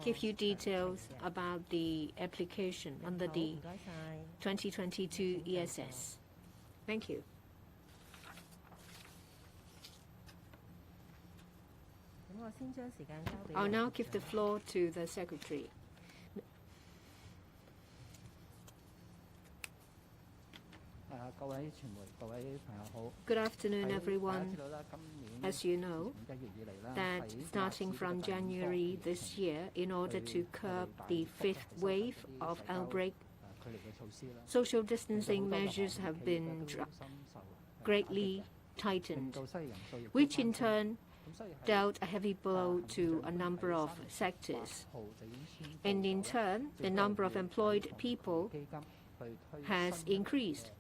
give you details about the application under the 2022 ESS. Thank you. I'll now give the floor to the Secretary. Good afternoon, everyone. As you know, that starting from January this year, in order to curb the fifth wave of outbreak, social distancing measures have been greatly tightened, which in turn dealt a heavy blow to a number of sectors. And in turn, the number of employed people has increased.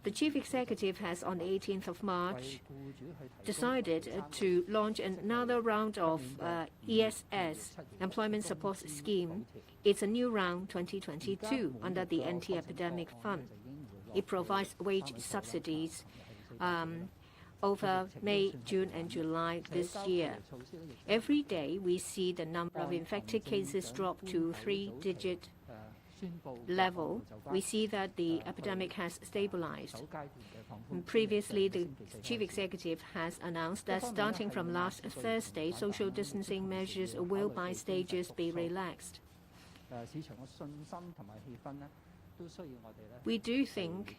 The Chief Executive has, on the 18th of March, decided to launch another round of ESS, Employment Support Scheme. It's a new round 2022 under the Anti-Epidemic Fund. It provides wage subsidies over May, June, and July this year. Every day, we see the number of infected cases drop to three-digit level. We see that the epidemic has stabilized. Previously, the Chief Executive has announced that starting from last Thursday, social distancing measures will by stages be relaxed. We do think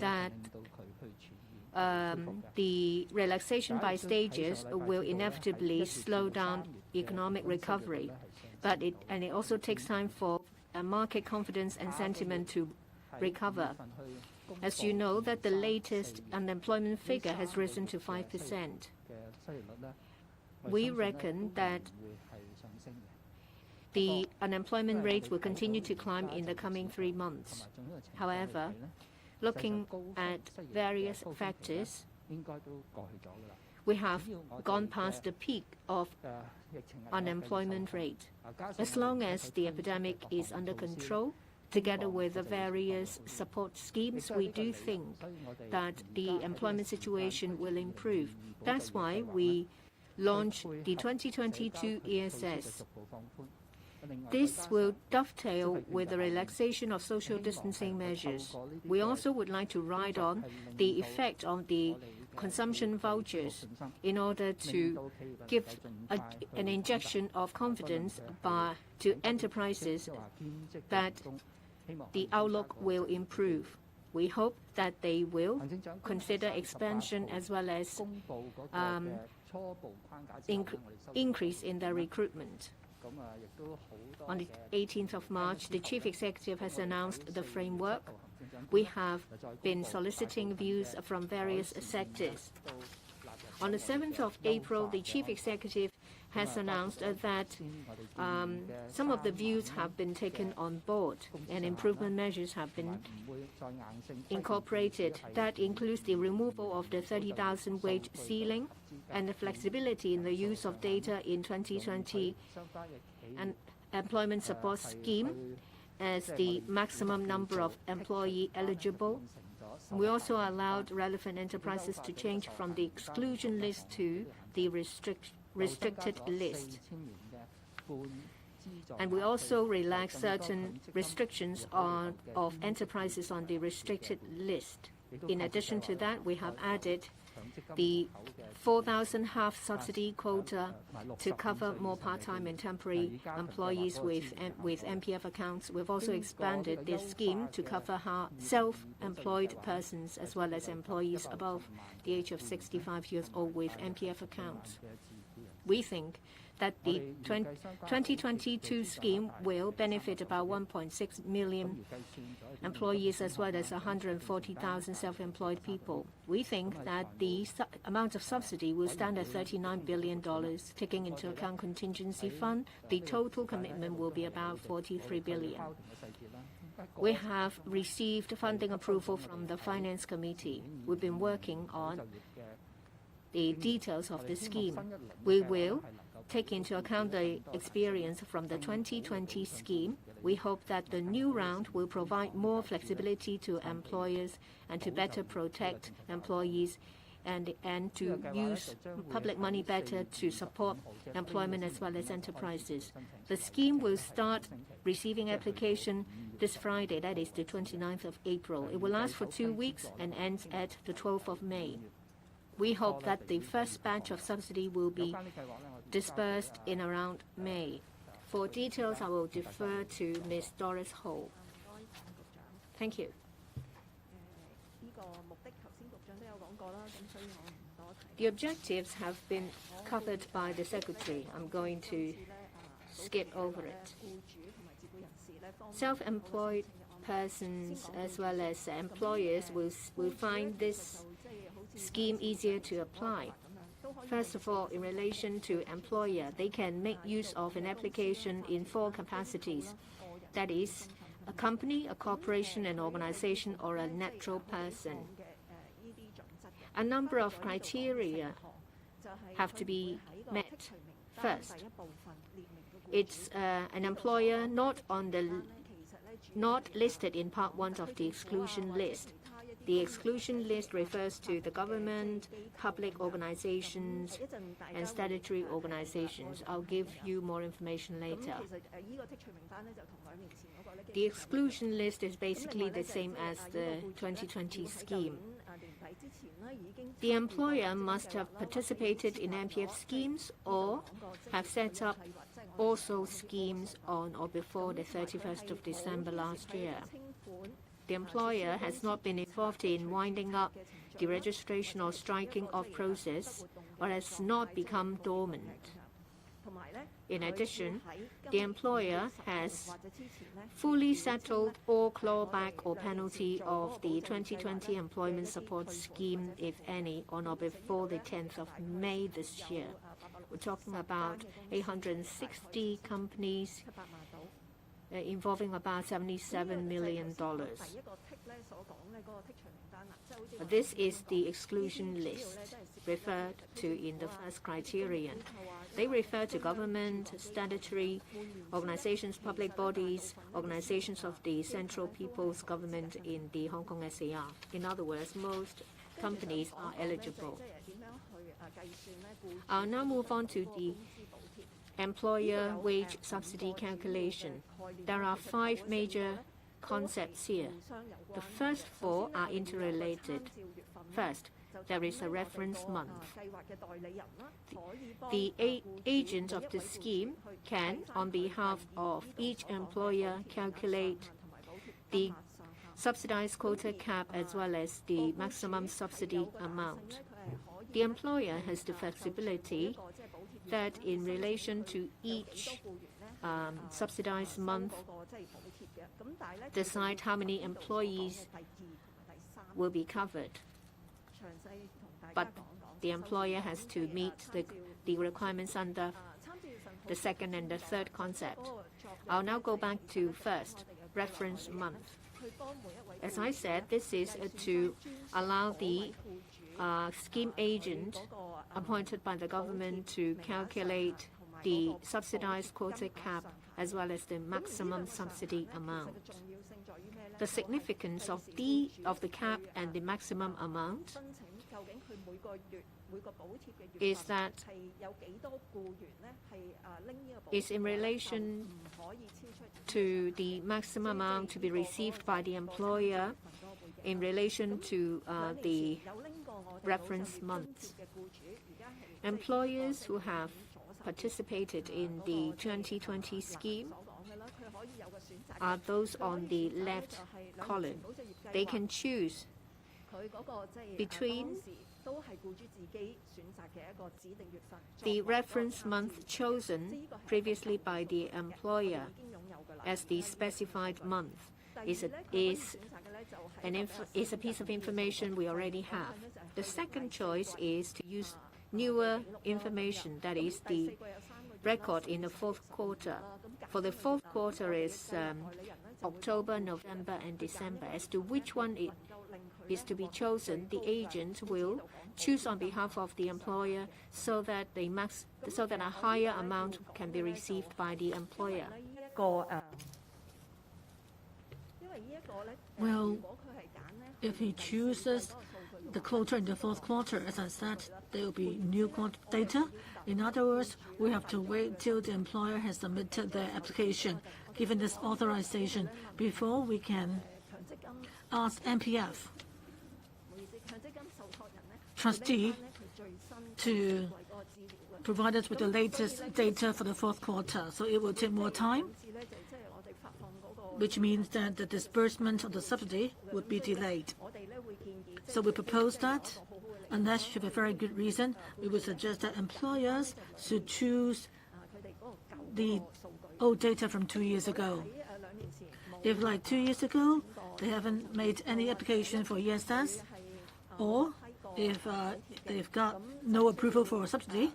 that the relaxation by stages will inevitably slow down economic recovery, but it also takes time for market confidence and sentiment to recover. As you know, that the latest unemployment figure has risen to 5%. We reckon that the unemployment rate will continue to climb in the coming 3 months. However, looking at various factors, we have gone past the peak of unemployment rate. As long as the epidemic is under control, together with the various support schemes, we do think that the employment situation will improve. That's why we launched the 2022 ESS. This will dovetail with the relaxation of social distancing measures. We also would like to ride on the effect of the consumption vouchers in order to give an injection of confidence to enterprises that the outlook will improve. We hope that they will consider expansion as well as increase in their recruitment. On the 18th of March, the Chief Executive has announced the framework. We have been soliciting views from various sectors. On the 7th of April, the Chief Executive has announced that some of the views have been taken on board and improvement measures have been incorporated. That includes the removal of the 30,000 wage ceiling and the flexibility in the use of data in 2020 and employment support scheme as the maximum number of employee eligible. We also allowed relevant enterprises to change from the exclusion list to the restricted list. And we also relaxed certain restrictions of enterprises on the restricted list. In addition to that, we have added the 4,000 half subsidy quota to cover more part-time and temporary employees with MPF accounts. We've also expanded this scheme to cover self-employed persons as well as employees above the age of 65 years old with MPF accounts. We think that the 2022 scheme will benefit about 1.6 million employees as well as 140,000 self-employed people. We think that the amount of subsidy will stand at $39 billion. Taking into account contingency fund, the total commitment will be about $43 billion. We have received funding approval from the Finance Committee. We've been working on the details of the scheme. We will take into account the experience from the 2020 scheme. We hope that the new round will provide more flexibility to employers and to better protect employees and to use public money better to support employment as well as enterprises. The scheme will start receiving application this Friday, that is the 29th of April. It will last for 2 weeks and ends at the 12th of May. We hope that the first batch of subsidy will be dispersed in around May. For details, I will defer to Ms. Doris Ho. Thank you. The objectives have been covered by the Secretary. I'm going to skip over it. Self-employed persons as well as employers will find this scheme easier to apply. First of all, in relation to employer, they can make use of an application in 4 capacities. That is, a company, a corporation, an organization, or a natural person. A number of criteria have to be met. First, it's an employer not listed in Part 1 of the exclusion list. The exclusion list refers to the government, public organizations, and statutory organizations. I'll give you more information later. The exclusion list is basically the same as the 2020 scheme. The employer must have participated in MPF schemes or have set up also schemes on or before the 31st of December last year. The employer has not been involved in winding up the registration or striking off process or has not become dormant. In addition, the employer has fully settled all clawback or penalty of the 2020 employment support scheme, if any, on or before the 10th of May this year. We're talking about 860 companies involving about $77 million. This is the exclusion list referred to in the first criterion. They refer to government, statutory organizations, public bodies, organizations of the Central People's Government in the Hong Kong SAR. In other words, most companies are eligible. I'll now move on to the employer wage subsidy calculation. There are 5 major concepts here. The first 4 are interrelated. First, there is a reference month. The agent of the scheme can, on behalf of each employer, calculate the subsidized quota cap as well as the maximum subsidy amount. The employer has the flexibility that in relation to each subsidized month, decide how many employees will be covered. But the employer has to meet the requirements under the second and the third concept. I'll now go back to first, reference month. As I said, this is to allow the scheme agent appointed by the government to calculate the subsidized quota cap as well as the maximum subsidy amount. The significance of the cap and the maximum amount is that is in relation to the maximum amount to be received by the employer in relation to the reference months. Employers who have participated in the 2020 scheme are those on the left column. They can choose between the reference month chosen previously by the employer as the specified month is a piece of information we already have. The second choice is to use newer information, that is the record in the 4th quarter. For the 4th quarter is October, November, and December. As to which one is to be chosen, the agent will choose on behalf of the employer so that a higher amount can be received by the employer. Well, if he chooses the quota in the fourth quarter. As I said, there will be new data. In other words, we have to wait till the employer has submitted their application, given this authorization, before we can ask MPF trustee to provide us with the latest data for the fourth quarter. So it will take more time, which means that the disbursement of the subsidy would be delayed. So we propose that, unless you have a very good reason, we would suggest that employers should choose the old data from 2 years ago. If, like 2 years ago, they haven't made any application for ESS, or if they've got no approval for a subsidy,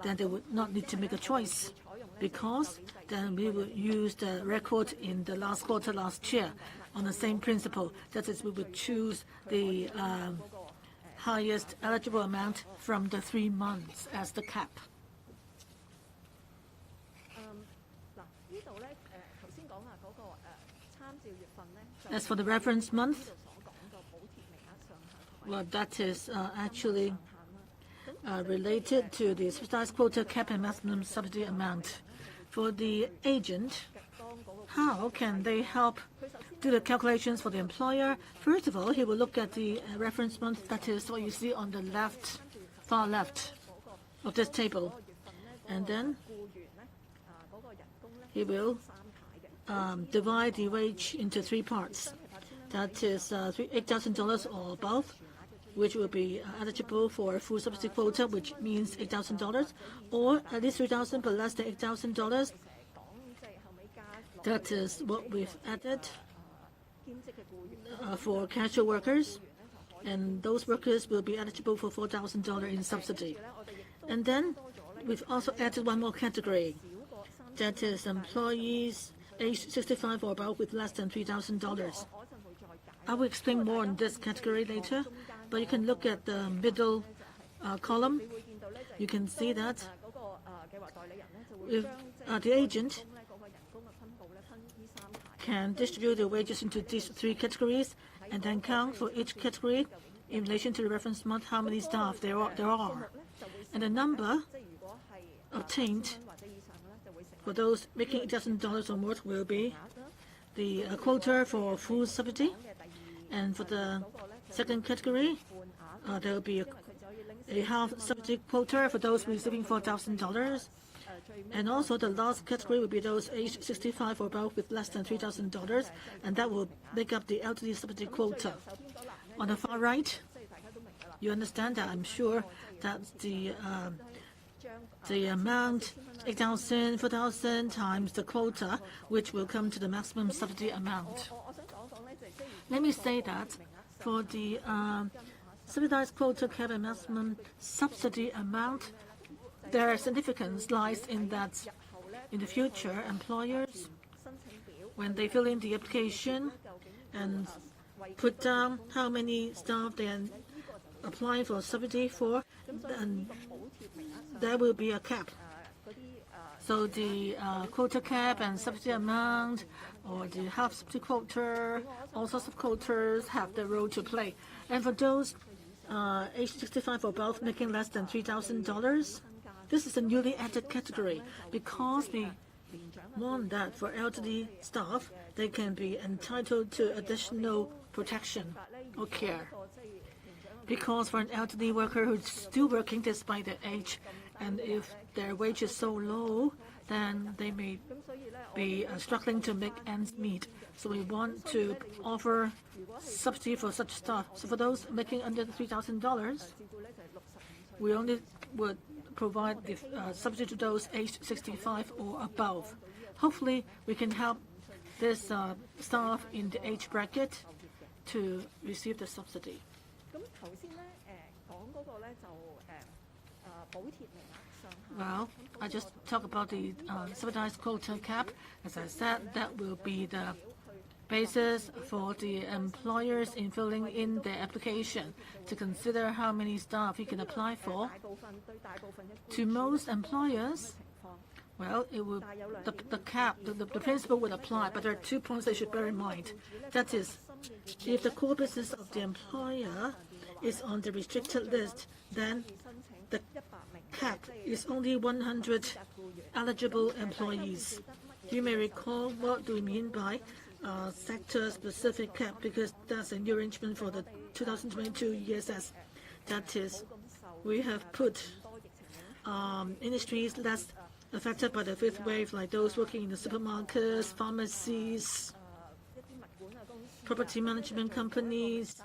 then they would not need to make a choice, because then we would use the record in the last quarter last year on the same principle. That is, we would choose the highest eligible amount from the 3 months as the cap. As for the reference month, well, that is actually related to the subsidized quota cap and maximum subsidy amount. For the agent, how can they help do the calculations for the employer? First of all, he will look at the reference month. That is what you see on the left, far left of this table. And then he will divide the wage into 3 parts. That is $8,000 or above, which will be eligible for a full subsidy quota, which means $8,000, or at least $3,000 but less than $8,000. That is what we've added for casual workers, and those workers will be eligible for $4,000 in subsidy. And then we've also added one more category. That is employees aged 65 or above with less than $3,000. I will explain more on this category later, but you can look at the middle column. You can see that if the agent can distribute the wages into these 3 categories and then count for each category in relation to the reference month how many staff there are. And the number obtained for those making $8,000 or more will be the quota for full subsidy. And for the second category, there will be a half subsidy quota for those receiving $4,000. And also the last category will be those aged 65 or above with less than $3,000, and that will make up the elderly subsidy quota. On the far right, you understand that, I'm sure, that the amount, 8,000, 4,000 times the quota, which will come to the maximum subsidy amount. Let me say that for the subsidized quota cap and maximum subsidy amount, their significance lies in that in the future, employers, when they fill in the application and put down how many staff they are applying for subsidy for, and there will be a cap. So the quota cap and subsidy amount, or the half subsidy quota, all sorts of quotas have their role to play. And for those aged 65 or above making less than $3,000, this is a newly added category because we want that for elderly staff, they can be entitled to additional protection or care. Because for an elderly worker who's still working despite their age, and if their wage is so low, then they may be struggling to make ends meet. So we want to offer subsidy for such staff. So for those making under $3,000, we only would provide the subsidy to those aged 65 or above. Hopefully, we can help this staff in the age bracket to receive the subsidy. Well, I just talked about the subsidized quota cap. As I said, that will be the basis for the employers in filling in their application to consider how many staff you can apply for. To most employers, well, it will, the cap, the principle will apply, but there are 2 points they should bear in mind. That is, if the core business of the employer is on the restricted list, then the cap is only 100 eligible employees. You may recall what do we mean by sector-specific cap, because that's a new arrangement for the 2022 ESS. That is, we have put industries less affected by the fifth wave, like those working in the supermarkets, pharmacies, property management companies.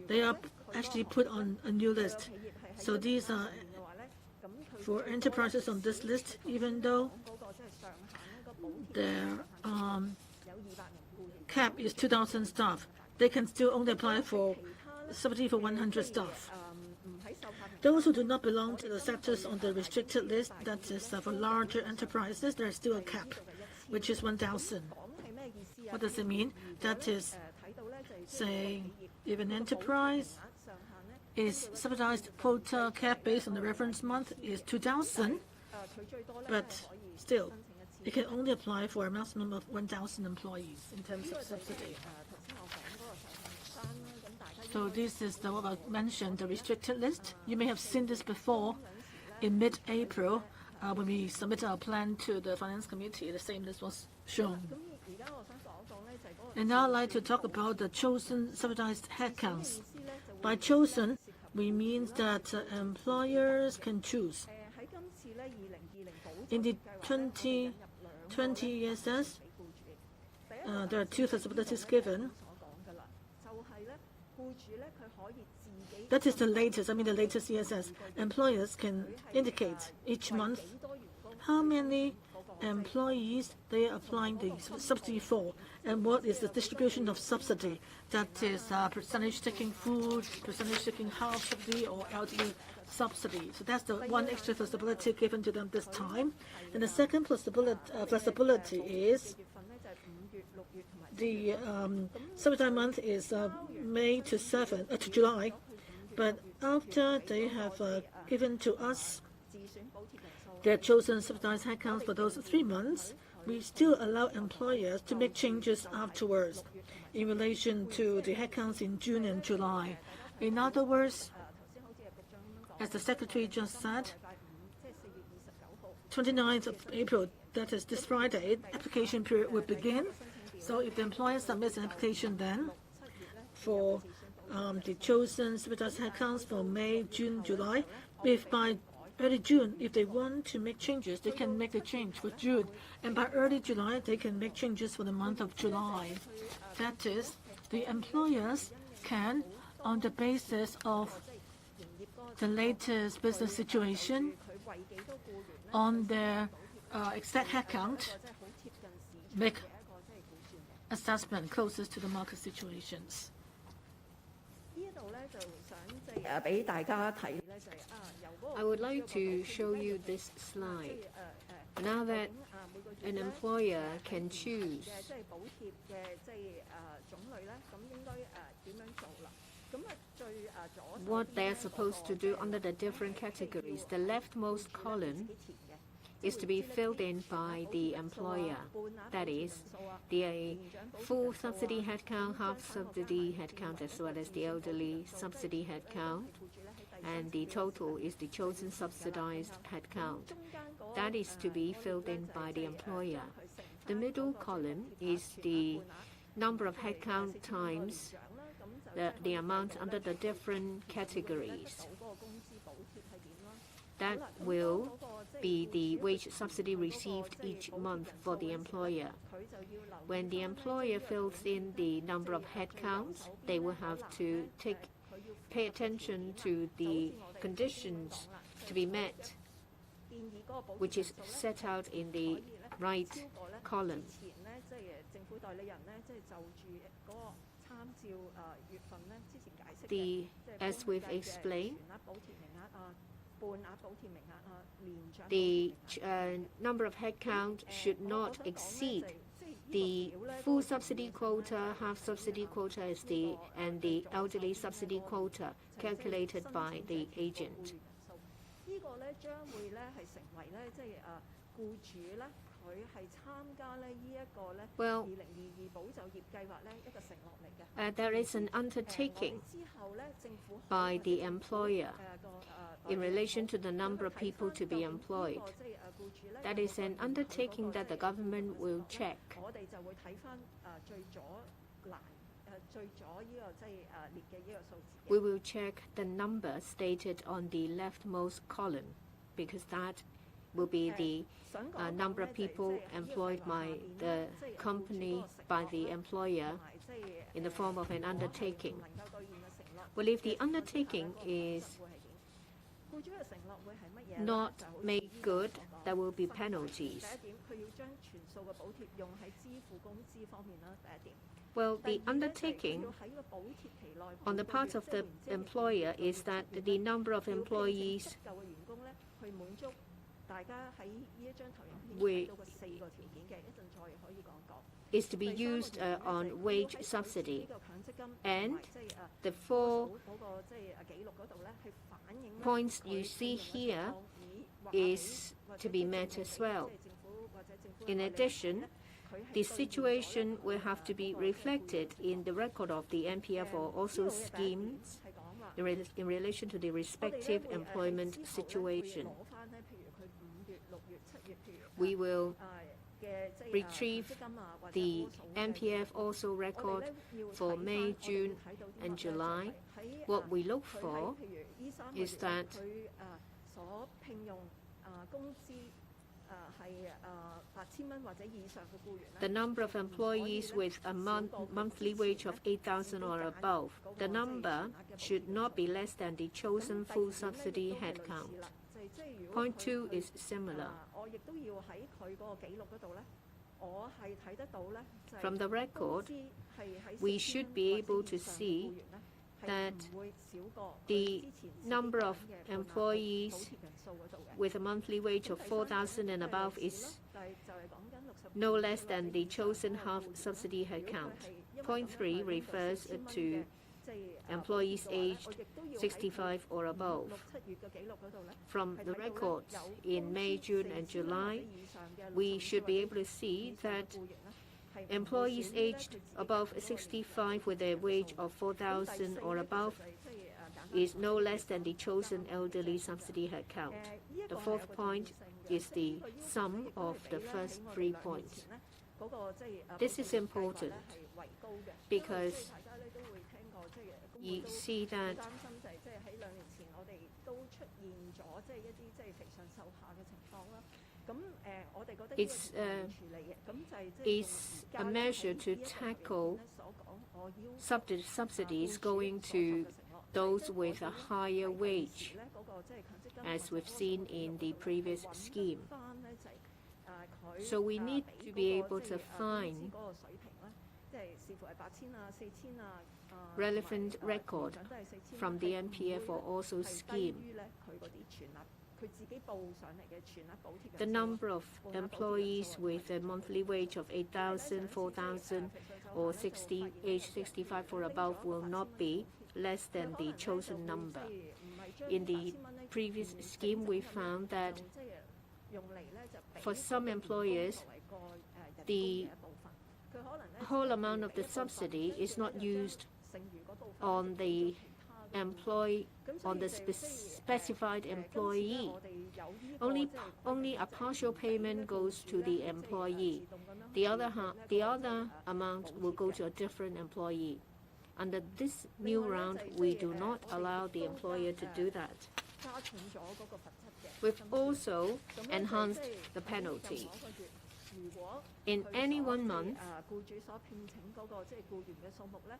They are actually put on a new list. So these are for enterprises on this list, even though their cap is 2,000 staff, they can still only apply for subsidy for 100 staff. Those who do not belong to the sectors on the restricted list, that is for larger enterprises, there is still a cap, which is 1,000. What does it mean? That is, say, if an enterprise is subsidized quota cap based on the reference month is 2,000, but still, it can only apply for a maximum of 1,000 employees in terms of subsidy. So this is what I mentioned, the restricted list. You may have seen this before in mid-April when we submitted our plan to the Finance Committee. The same list was shown. And now I'd like to talk about the chosen subsidized headcounts. By chosen, we mean that employers can choose. In the 2020 ESS, there are two flexibilities given. That is the latest, the latest ESS. Employers can indicate each month how many employees they are applying the subsidy for, and what is the distribution of subsidy. That is percentage taking food, percentage taking half subsidy, or elderly subsidy. So that's the one extra flexibility given to them this time. And the second flexibility is the subsidy month is May to July, but after they have given to us their chosen subsidized headcounts for those 3 months, we still allow employers to make changes afterwards in relation to the headcounts in June and July. In other words, as the Secretary just said, 29th of April, that is this Friday, application period will begin. So if the employer submits an application then for the chosen subsidized headcounts for May, June, July, if by early June, if they want to make changes, they can make the change for June. And by early July, they can make changes for the month of July. That is, the employers can, on the basis of the latest business situation, on their exact headcount, make assessment closest to the market situations. I would like to show you this slide. Now that an employer can choose what they're supposed to do under the different categories, the leftmost column is to be filled in by the employer. That is, the full subsidy headcount, half subsidy headcount, as well as the elderly subsidy headcount. And the total is the chosen subsidized headcount. That is to be filled in by the employer. The middle column is the number of headcount times the amount under the different categories. That will be the wage subsidy received each month for the employer. When the employer fills in the number of headcounts, they will have to pay attention to the conditions to be met, which is set out in the right column. As we've explained, the number of headcount should not exceed the full subsidy quota, half subsidy quota and the elderly subsidy quota calculated by the agent. Well, there is an undertaking by the employer in relation to the number of people to be employed. That is an undertaking that the government will check. We will check the number stated on the leftmost column, because that will be the number of people employed by the company, by the employer, in the form of an undertaking. Well, if the undertaking is not made good, there will be penalties. Well, the undertaking on the part of the employer is that the number of employees is to be used on wage subsidy. And the 4 points you see here is to be met as well. In addition, the situation will have to be reflected in the record of the MPF or also schemes in relation to the respective employment situation. We will retrieve the MPF also record for May, June, and July. What we look for is that the number of employees with a monthly wage of 8,000 or above, the number should not be less than the chosen full subsidy headcount. Point 2 is similar. From the record, we should be able to see that the number of employees with a monthly wage of 4,000 and above is no less than the chosen half subsidy headcount. Point 3 refers to employees aged 65 or above. From the records in May, June, and July, we should be able to see that employees aged above 65 with a wage of 4,000 or above is no less than the chosen elderly subsidy headcount. The 4th point is the sum of the first 3 points. This is important because you see that it's a measure to tackle subsidies going to those with a higher wage, as we've seen in the previous scheme. So we need to be able to find relevant record from the MPF or also scheme. The number of employees with a monthly wage of 8,000, 4,000, or age 65 or above will not be less than the chosen number. In the previous scheme, we found that for some employers, the whole amount of the subsidy is not used on the specified employee. Only a partial payment goes to the employee. The other amount will go to a different employee. Under this new round, we do not allow the employer to do that. We've also enhanced the penalty. In any 1 month,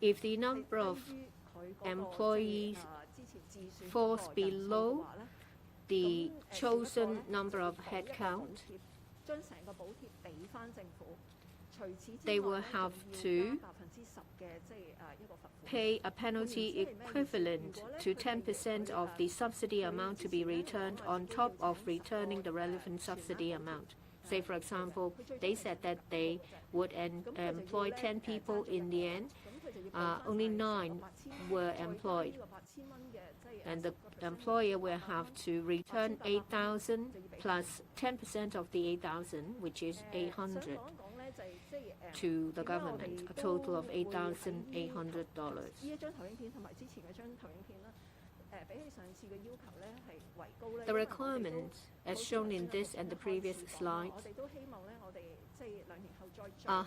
if the number of employees falls below the chosen number of headcount, they will have to pay a penalty equivalent to 10% of the subsidy amount to be returned on top of returning the relevant subsidy amount. Say, for example, they said that they would employ 10 people. In the end, only 9 were employed. And the employer will have to return 8,000 plus 10% of the 8,000, which is 800, to the government, a total of $8,800. The requirements, as shown in this and the previous slides, are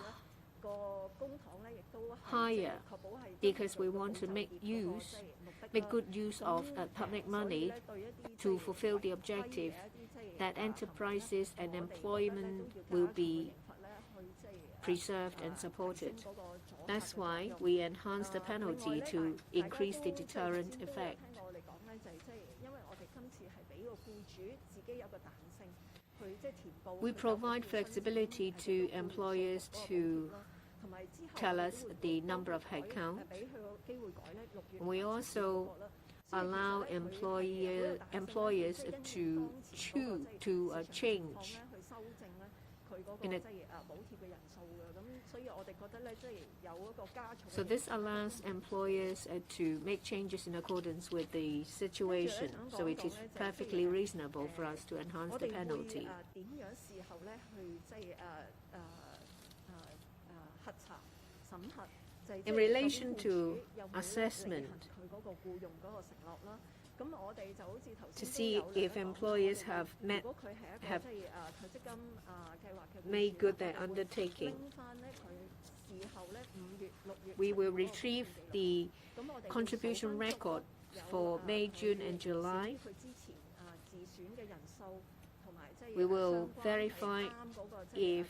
higher because we want to make good use of public money to fulfill the objective that enterprises and employment will be preserved and supported. That's why we enhance the penalty to increase the deterrent effect. We provide flexibility to employers to tell us the number of headcount. We also allow employers to choose to change so this allows employers to make changes in accordance with the situation. So it is perfectly reasonable for us to enhance the penalty. In relation to assessment, to see if employers have made good their undertaking, we will retrieve the contribution record for May, June, and July. We will verify if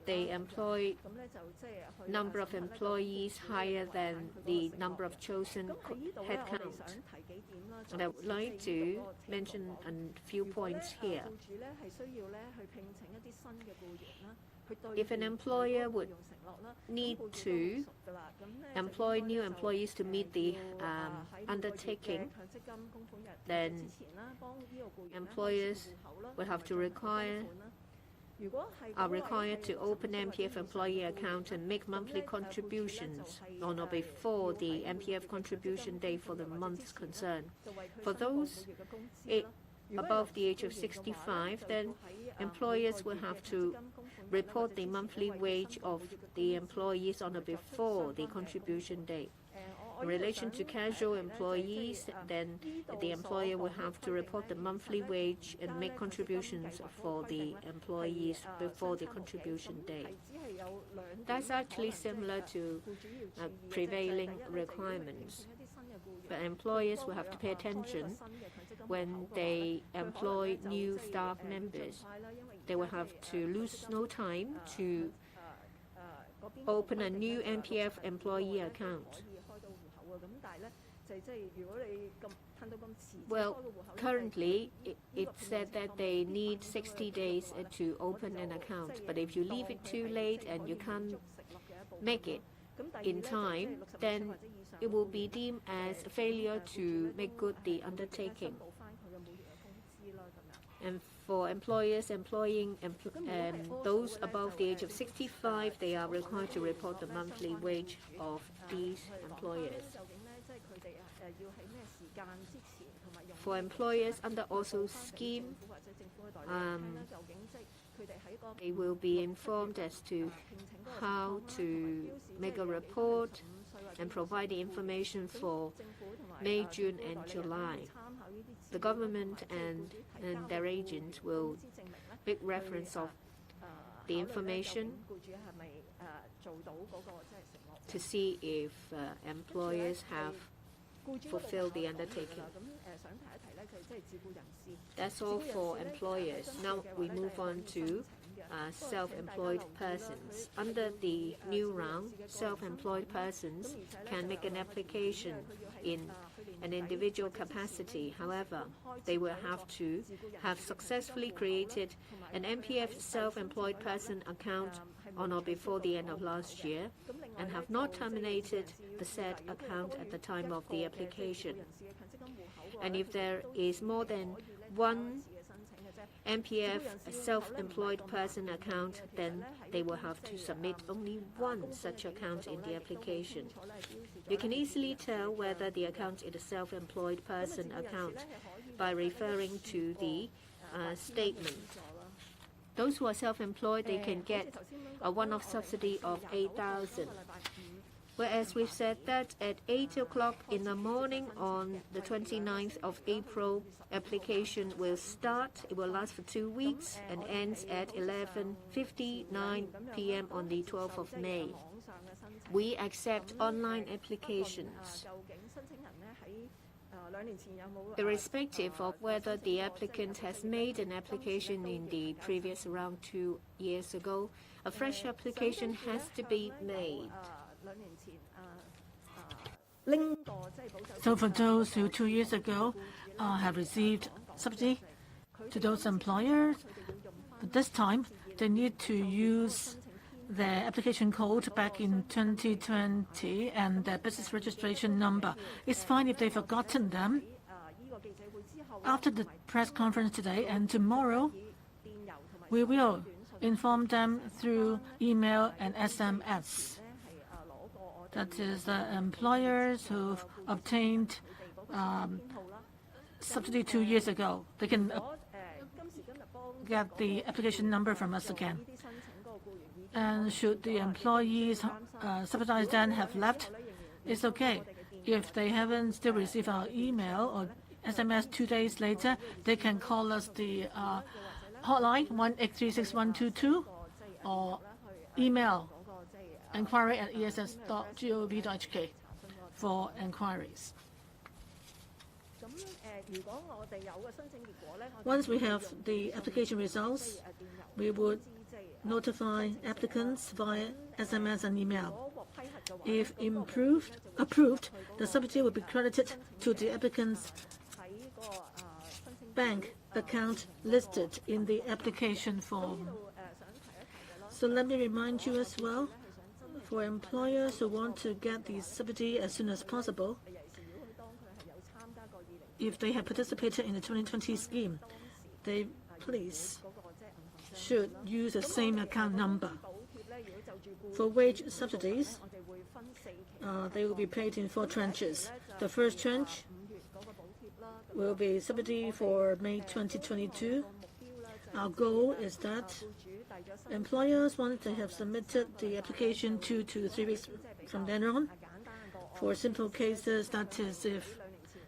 they employ number of employees higher than the number of chosen headcount. And I would like to mention a few points here. If an employer would need to employ new employees to meet the undertaking, then employers will have to are required to open MPF employee account and make monthly contributions on or before the MPF contribution date for the months concerned. For those above the age of 65, then employers will have to report the monthly wage of the employees on or before the contribution date. In relation to casual employees, then the employer will have to report the monthly wage and make contributions for the employees before the contribution date. That's actually similar to prevailing requirements. But employers will have to pay attention when they employ new staff members. They will have to lose no time to open a new MPF employee account. Well, currently, it's said that they need 60 days to open an account. But if you leave it too late and you can't make it in time, then it will be deemed as a failure to make good the undertaking. And for employers employing those above the age of 65, they are required to report the monthly wage of these employers. For employers under also scheme, they will be informed as to how to make a report and provide the information for May, June, and July. The government and their agents will make reference of the information to see if employers have fulfilled the undertaking. That's all for employers. Now we move on to self-employed persons. Under the new round, self-employed persons can make an application in an individual capacity. However, they will have to have successfully created an MPF self-employed person account on or before the end of last year and have not terminated the said account at the time of the application. And if there is more than one MPF self-employed person account, then they will have to submit only one such account in the application. You can easily tell whether the account is a self-employed person account by referring to the statement. Those who are self-employed, they can get a one-off subsidy of 8,000. Whereas we've said that at 8 o'clock in the morning on the 29th of April, application will start. It will last for 2 weeks and ends at 11:59 p.m. on the 12th of May. We accept online applications. Irrespective of whether the applicant has made an application in the previous around 2 years ago, a fresh application has to be made. So for those who 2 years ago have received subsidy to those employers, but this time they need to use their application code back in 2020 and their business registration number. It's fine if they've forgotten them. After the press conference today and tomorrow, we will inform them through email and SMS. That is, employers who've obtained subsidy 2 years ago, they can get the application number from us again. And should the employees subsidized then have left, it's okay. If they haven't still received our email or SMS 2 days later, they can call us the hotline 1836122 or email enquiry@ess.gov.hk for enquiries. Once we have the application results, we would notify applicants via SMS and email. If approved, the subsidy will be credited to the applicant's bank account listed in the application form. So let me remind you as well, for employers who want to get the subsidy as soon as possible, if they have participated in the 2020 scheme, they please should use the same account number. For wage subsidies, they will be paid in 4 tranches. The first tranche will be subsidy for May 2022. Our goal is that employers, once they have submitted the application 2 to 3 weeks from then on, for simple cases, that is if,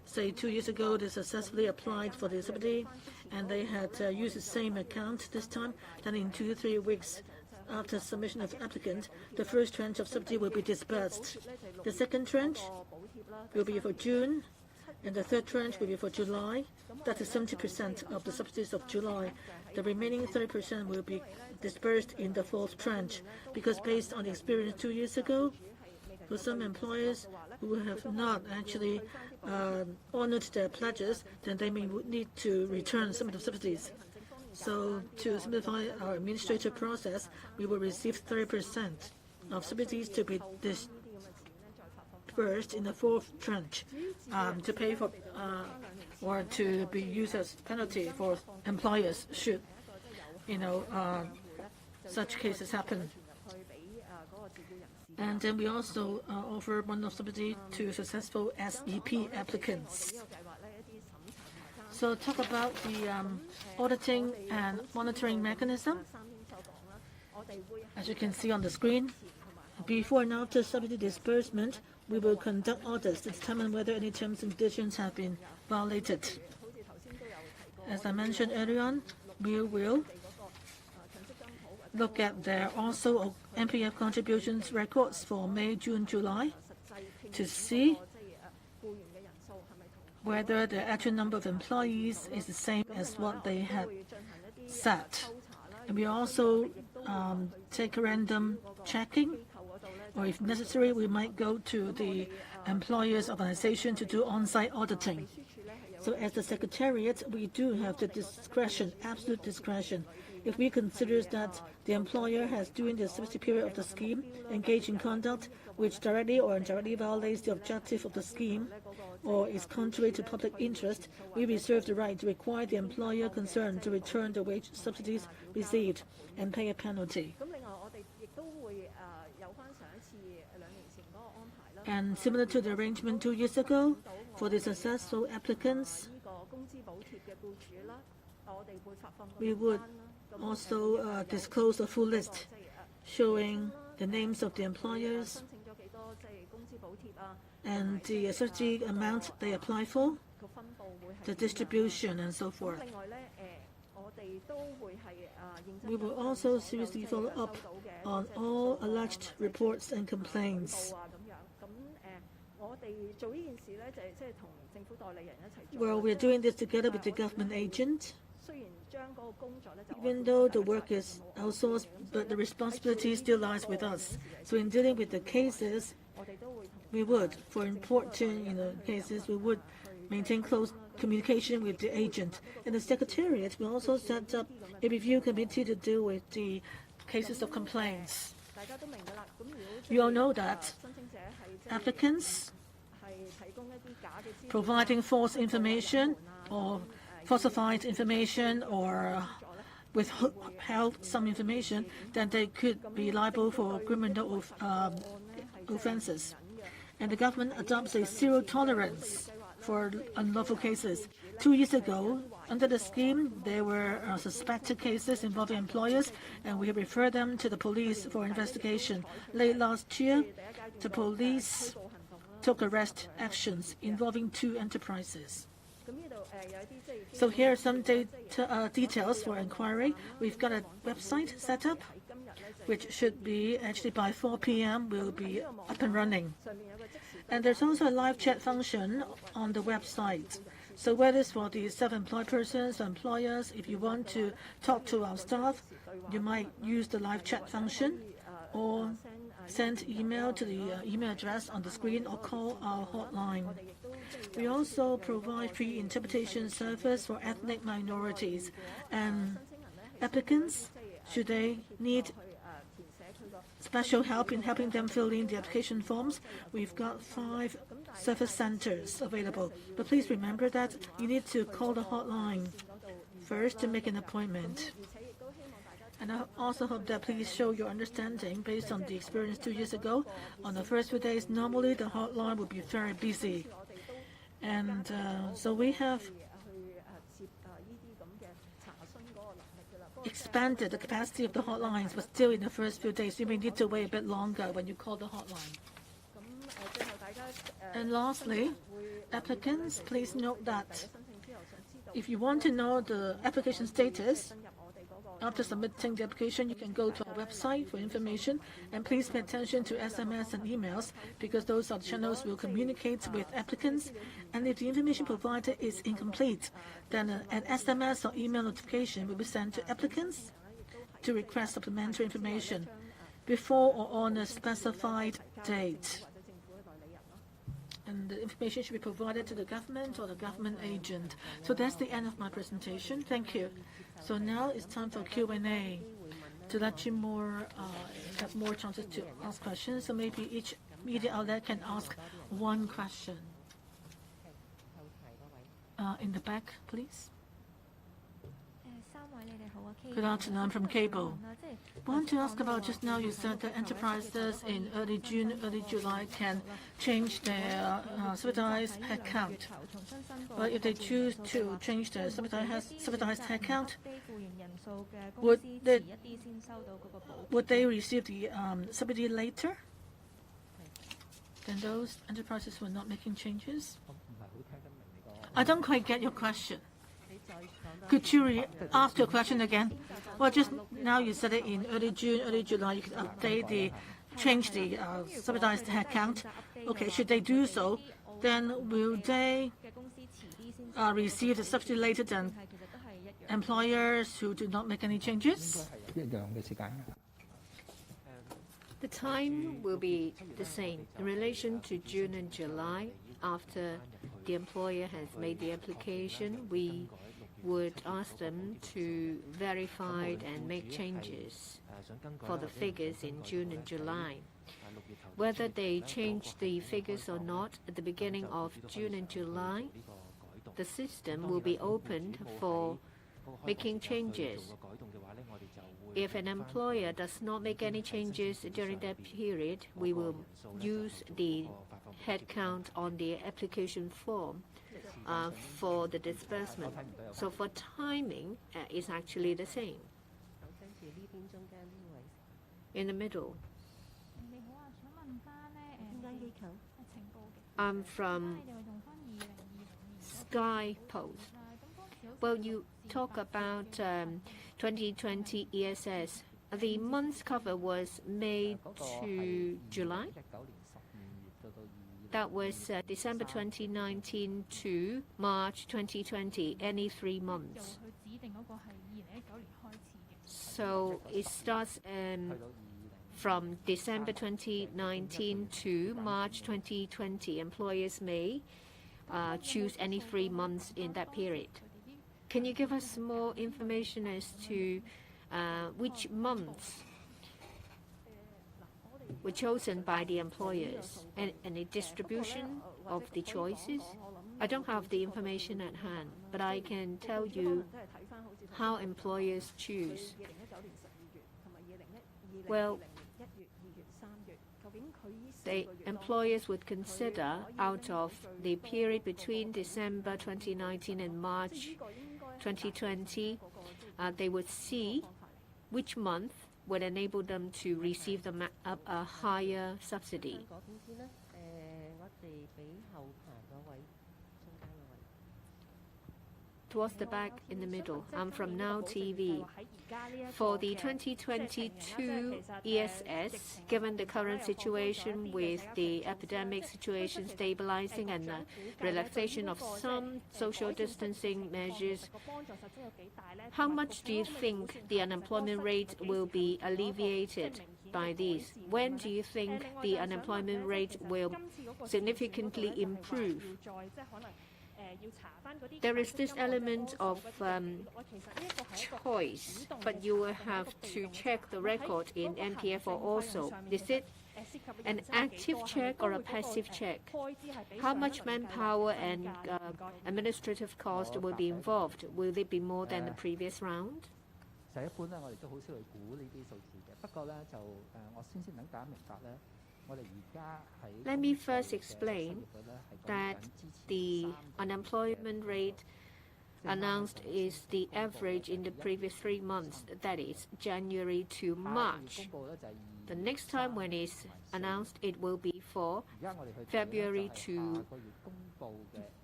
say, 2 years ago they successfully applied for the subsidy and they had used the same account this time, then in 2 to 3 weeks after submission of the applicant, the first tranche of subsidy will be disbursed. The second tranche will be for June, and the third tranche will be for July. That is 70% of the subsidies of July. The remaining 30% will be disbursed in the fourth tranche, because based on the experience 2 years ago, for some employers who have not actually honored their pledges, then they may need to return some of the subsidies. So to simplify our administrative process, we will receive 30% of subsidies to be disbursed in the fourth tranche to pay for or to be used as penalty for employers should, such cases happen. And then we also offer one-off subsidy to successful SEP applicants. So talk about the auditing and monitoring mechanism. As you can see on the screen, before and after subsidy disbursement, we will conduct audits to determine whether any terms and conditions have been violated. As I mentioned earlier on, we will look at their also MPF contributions records for May, June, July to see whether the actual number of employees is the same as what they had set. And we also take random checking, or if necessary, we might go to the employer's organization to do on-site auditing. So as the Secretariat, we do have the discretion, absolute discretion. if we consider that the employer has, during the subsidy period of the scheme, engaged in conduct which directly or indirectly violates the objective of the scheme or is contrary to public interest, we reserve the right to require the employer concerned to return the wage subsidies received and pay a penalty. And similar to the arrangement 2 years ago, for the successful applicants, we would also disclose a full list showing the names of the employers and the subsidy amount they apply for, the distribution, and so forth. We will also seriously follow up on all alleged reports and complaints. Well, we're doing this together with the government agent. Even though the work is outsourced, but the responsibility still lies with us. So in dealing with the cases, we would, for important cases, we would maintain close communication with the agent. And the Secretariat will also set up a review committee to deal with the cases of complaints. You all know that applicants providing false information or falsified information or withheld some information, then they could be liable for criminal offenses. And the government adopts a zero tolerance for unlawful cases. 2 years ago, under the scheme, there were suspected cases involving employers, and we referred them to the police for investigation. Late last year, the police took arrest actions involving 2 enterprises. So here are some details for inquiry. We've got a website set up, which should be actually by 4 p.m. will be up and running. And there's also a live chat function on the website. So whether it's for the self-employed persons or employers, if you want to talk to our staff, you might use the live chat function or send email to the email address on the screen or call our hotline. We also provide pre-interpretation service for ethnic minorities, and applicants, should they need special help in helping them fill in the application forms, we've got 5 service centers available. But please remember that you need to call the hotline first to make an appointment. And I also hope that please show your understanding based on the experience 2 years ago. On the first few days, normally the hotline would be very busy. And so we have expanded the capacity of the hotlines, but still in the first few days, you may need to wait a bit longer when you call the hotline. And lastly, applicants, please note that if you want to know the application status, after submitting the application, you can go to our website for information, and please pay attention to SMS and emails because those are the channels we'll communicate with applicants. And if the information provided is incomplete, then an SMS or email notification will be sent to applicants to request supplementary information before or on a specified date. And the information should be provided to the government or the government agent. So that's the end of my presentation. Thank you. So now it's time for Q&A to let you have more chances to ask questions. So maybe each media outlet can ask 1 question. In the back, please. Good afternoon, I'm from Cable. I want to ask about just now you said that enterprises in early June, early July can change their subsidized headcount. But if they choose to change their subsidized headcount, would they receive the subsidy later than those enterprises who are not making changes? I don't quite get your question. Could you ask your question again? Well, just now you said it in early June, early July, you could change the subsidized headcount. Okay, should they do so, then will they receive the subsidy later than employers who do not make any changes? The time will be the same in relation to June and July. After the employer has made the application, we would ask them to verify and make changes for the figures in June and July. Whether they change the figures or not at the beginning of June and July, the system will be opened for making changes. If an employer does not make any changes during that period, we will use the headcount on the application form for the disbursement. So for timing, it's actually the same. In the middle. I'm from Sky Post. Well, you talk about 2020 ESS. The month's cover was May to July. That was December 2019 to March 2020, any 3 months. So it starts from December 2019 to March 2020. Employers may choose any 3 months in that period. Can you give us more information as to which months were chosen by the employers and a distribution of the choices? I don't have the information at hand, but I can tell you how employers choose. Well, the employers would consider out of the period between December 2019 and March 2020, they would see which month would enable them to receive a higher subsidy. Towards the back in the middle. I'm from Now TV. For the 2022 ESS, given the current situation with the epidemic situation stabilizing and the relaxation of some social distancing measures, how much do you think the unemployment rate will be alleviated by these? When do you think the unemployment rate will significantly improve? There is this element of choice, but you will have to check the record in NPFO also. Is it an active check or a passive check? How much manpower and administrative cost will be involved? Will it be more than the previous round? Let me first explain that the unemployment rate announced is the average in the previous 3 months, that is January to March. The next time when it's announced, it will be for February to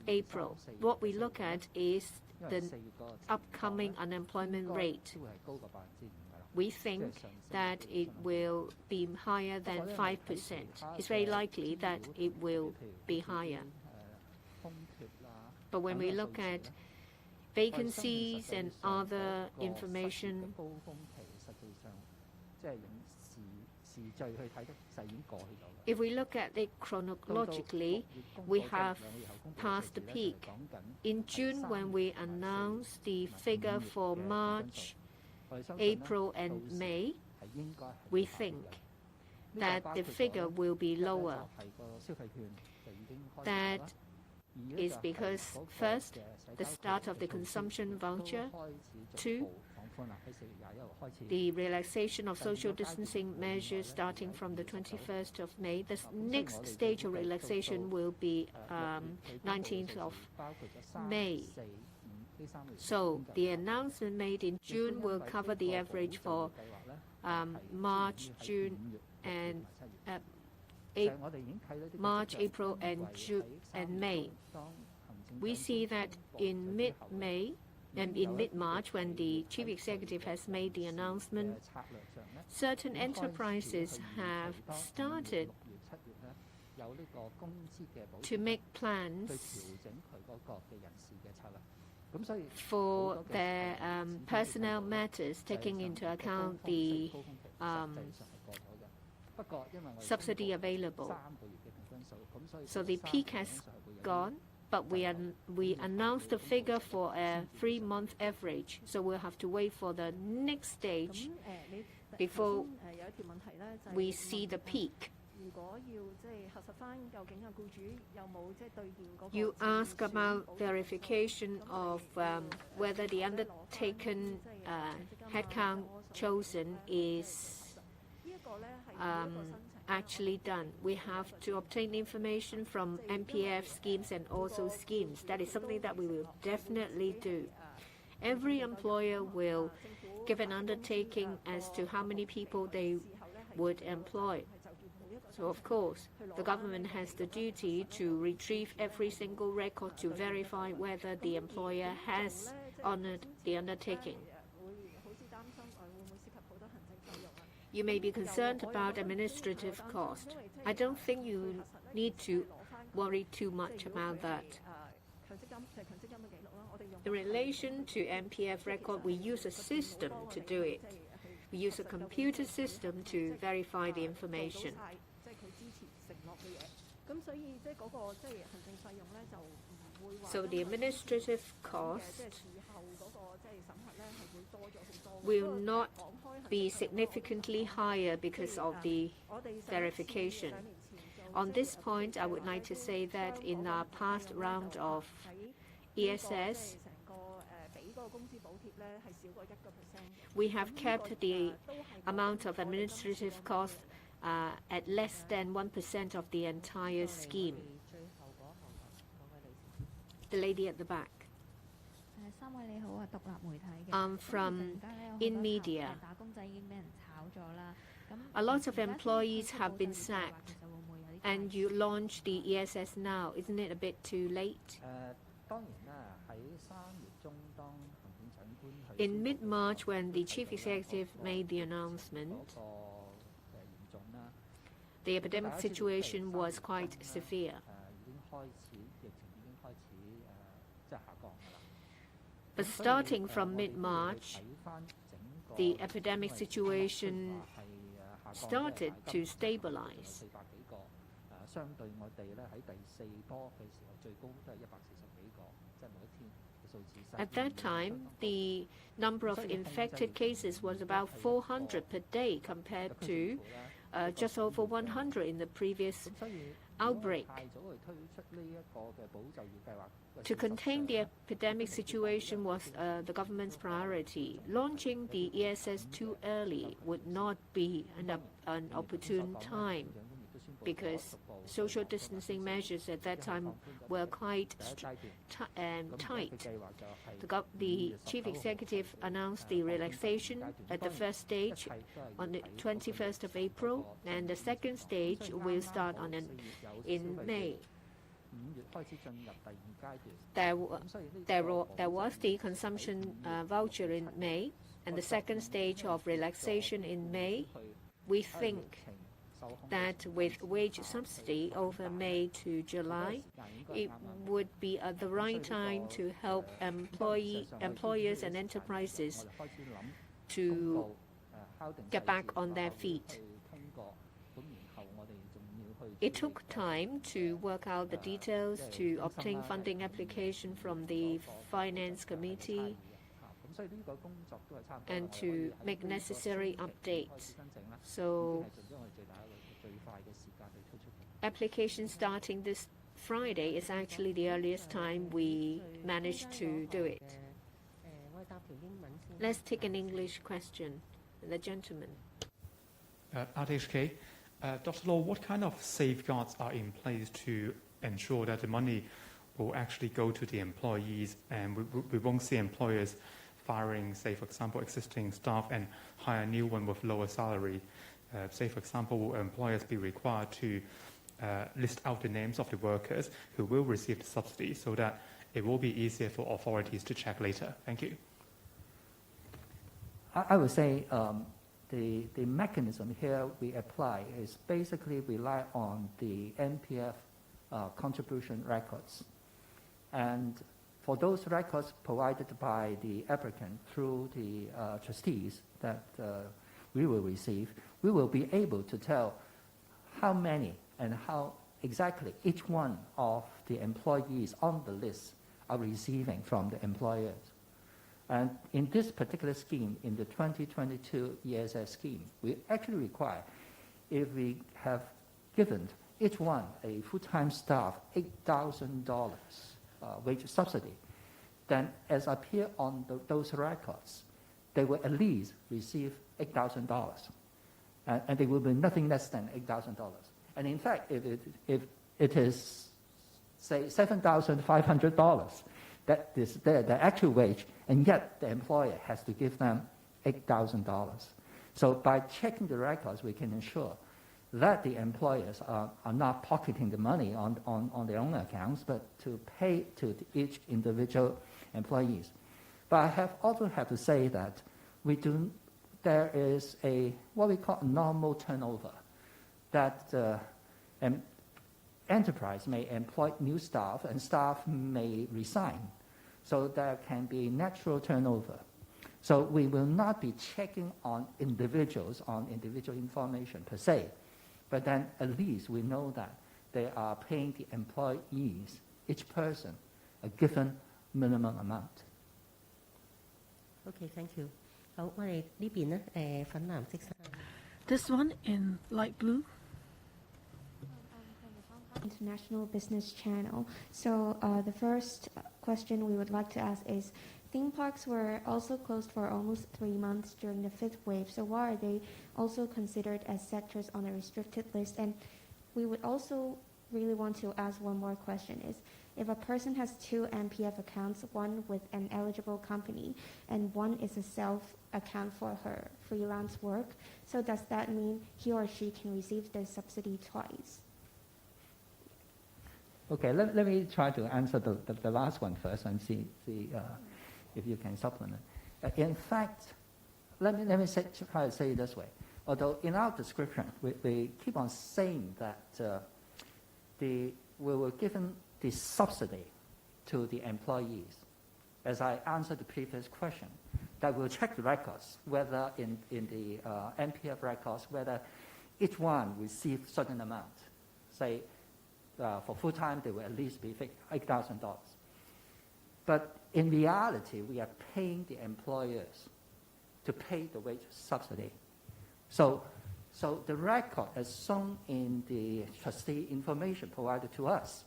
April. What we look at is the upcoming unemployment rate. We think that it will be higher than 5%. It's very likely that it will be higher. But when we look at vacancies and other information, if we look at it chronologically, we have passed the peak. In June, when we announced the figure for March, April and May, we think that the figure will be lower. That is because, first, the start of the consumption voucher, 2, the relaxation of social distancing measures starting from the 21st of May. The next stage of relaxation will be 19th of May. So the announcement made in June will cover the average for March, June, and March, April, and May. We see that in mid-May and in mid-March, when the chief executive has made the announcement, certain enterprises have started to make plans for their personnel matters, taking into account the subsidy available. So the peak has gone, but we announced the figure for a 3-month average, so we'll have to wait for the next stage before we see the peak. You ask about verification of whether the undertaken headcount chosen is actually done. We have to obtain information from MPF schemes and also schemes. That is something that we will definitely do. Every employer will give an undertaking as to how many people they would employ. So, of course, the government has the duty to retrieve every single record to verify whether the employer has honored the undertaking. You may be concerned about administrative cost. I don't think you need to worry too much about that. In relation to MPF record, we use a system to do it. We use a computer system to verify the information. So the administrative cost will not be significantly higher because of the verification. On this point, I would like to say that in our past round of ESS, we have kept the amount of administrative costs at less than 1% of the entire scheme. The lady at the back. I'm from In Media. A lot of employees have been sacked, and you launch the ESS now. Isn't it a bit too late? In mid-March, when the chief executive made the announcement, the epidemic situation was quite severe. But starting from mid-March, the epidemic situation started to stabilize. At that time, the number of infected cases was about 400 per day compared to just over 100 in the previous outbreak. To contain the epidemic situation was the government's priority. Launching the ESS too early would not be an opportune time, because social distancing measures at that time were quite tight. The chief executive announced the relaxation at the first stage on the 21st of April, and the second stage will start in May. There was the consumption voucher in May, and the second stage of relaxation in May. We think that with wage subsidy over May to July, it would be at the right time to help employers and enterprises to get back on their feet. It took time to work out the details, to obtain funding application from the Finance Committee, and to make necessary updates. So application starting this Friday is actually the earliest time we managed to do it. Let's take an English question. The gentleman. TMHK, Dr. Law, what kind of safeguards are in place to ensure that the money will actually go to the employees, and we won't see employers firing, say, for example, existing staff and hire a new one with lower salary? Say, for example, will employers be required to list out the names of the workers who will receive the subsidy so that it will be easier for authorities to check later? Thank you. I would say the mechanism here we apply is basically rely on the NPF contribution records. And for those records provided by the applicant through the trustees that we will receive, we will be able to tell how many and how exactly each one of the employees on the list are receiving from the employers. And in this particular scheme, in the 2022 ESS scheme, we actually require, if we have given each one a full-time staff $8,000 wage subsidy, then as appear on those records, they will at least receive $8,000. And they will be nothing less than $8,000. And in fact, if it is, say, $7,500, that is the actual wage, and yet the employer has to give them $8,000. So by checking the records, we can ensure that the employers are not pocketing the money on their own accounts, but to pay to each individual employees. But I also have to say that there is what we call normal turnover, that an enterprise may employ new staff and staff may resign. So there can be natural turnover. So we will not be checking on individual information per se, but then at least we know that they are paying the employees, each person, a given minimum amount. Okay, thank you. 好，我哋呢邊呢，粉藍色衫。This one in light blue. International Business Channel. So the first question we would like to ask is, theme parks were also closed for almost 3 months during the 5th wave. So why are they also considered as sectors on the restricted list? And we would also really want to ask one more question is, if a person has 2 MPF accounts, one with an eligible company and one is a self account for her freelance work, so does that mean he or she can receive the subsidy twice? Okay, let me try to answer the last one first and see if you can supplement. In fact, let me try to say it this way. Although in our description, we keep on saying that we were given the subsidy to the employees. As I answered the previous question, that we'll check the records, whether in the MPF records, whether each one received certain amount. Say, for full-time, they will at least be $8,000. But in reality, we are paying the employers to pay the wage subsidy. So the record as shown in the trustee information provided to us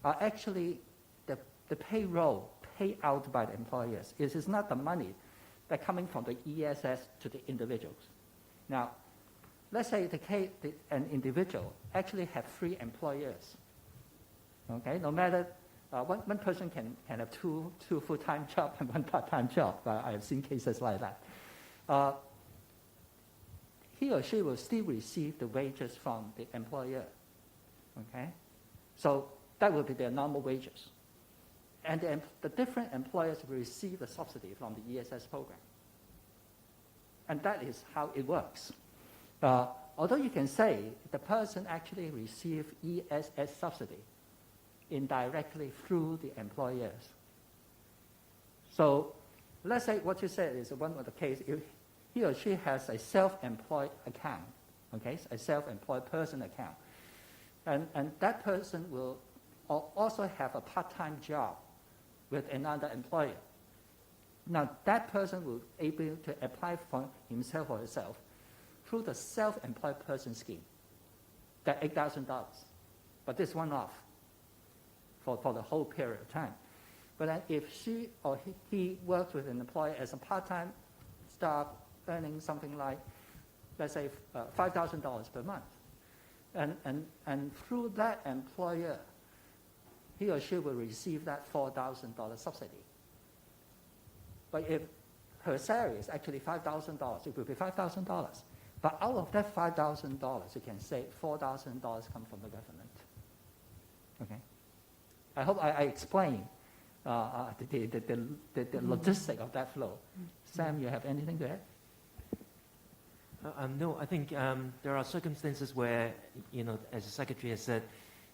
are actually the payroll paid out by the employers. It is not the money that coming from the ESS to the individuals. Now, let's say an individual actually have 3 employers. Okay, no matter one person can have two full-time jobs and 1 part-time job. I have seen cases like that. He or she will still receive the wages from the employer. Okay, so that will be their normal wages, and the different employers will receive a subsidy from the ESS program, and that is how it works. Although you can say the person actually received ESS subsidy indirectly through the employers. So let's say what you said is one of the case, if he or she has a self-employed account, okay, a self-employed person account, and that person will also have a part-time job with another employer. Now that person will be able to apply for himself or herself through the self-employed person scheme, that $8,000, but this one-off for the whole period of time. But then if she or he works with an employer as a part-time staff earning something like, let's say, $5,000 per month, and through that employer, he or she will receive that $4,000 subsidy. But if her salary is actually $5,000, it will be $5,000. But out of that $5,000, you can say $4,000 come from the government. Okay? I hope I explained the logistic of that flow. Sam, you have anything to add? No, I think there are circumstances where, as the Secretary has said,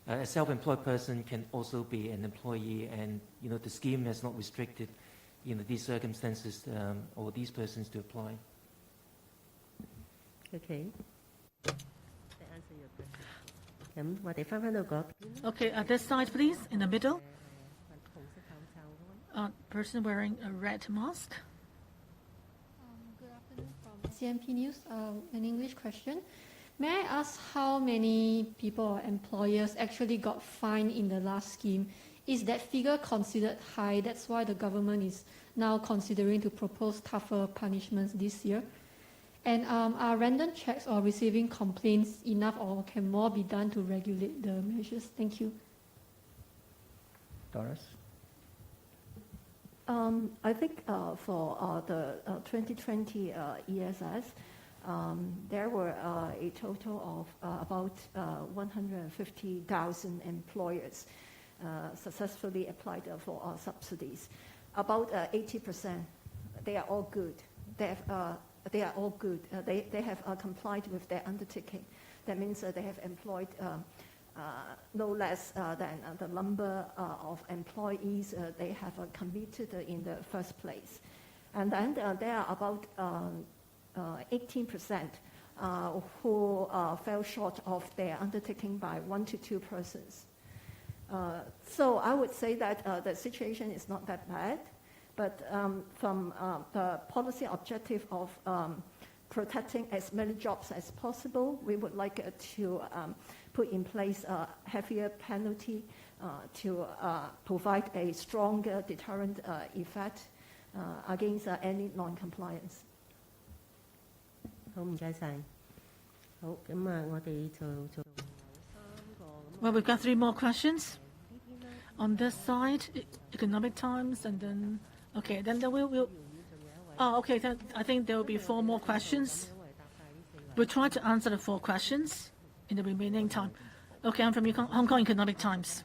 a self-employed person can also be an employee, and, the scheme has not restricted, these circumstances or these persons to apply. Okay. I answer your question. 咁我哋翻到嗰邊。 Okay, at this side, please, in the middle. Person wearing a red mask. Good afternoon from CMP News. An English question. May I ask how many people or employers actually got fined in the last scheme? Is that figure considered high? That's why the government is now considering to propose tougher punishments this year. And are random checks or receiving complaints enough, or can more be done to regulate the measures? Thank you. Doris? I think for the 2020 ESS, there were a total of about 150,000 employers successfully applied for subsidies. About 80%, they are all good. They are all good. They have complied with their undertaking. That means they have employed no less than the number of employees they have committed in the first place. And then there are about 18% who fell short of their undertaking by 1 to 2 persons. So I would say that the situation is not that bad, but from the policy objective of protecting as many jobs as possible, we would like to put in place a heavier penalty to provide a stronger deterrent effect against any non-compliance. 好，唔該晒。好，咁啊，我哋就 Well, we've got 3 more questions. On this side, Economic Times, and then, okay, then we'll okay, then I think there will be 4 more questions. We'll try to answer the 4 questions in the remaining time. Okay, I'm from Hong Kong Economic Times.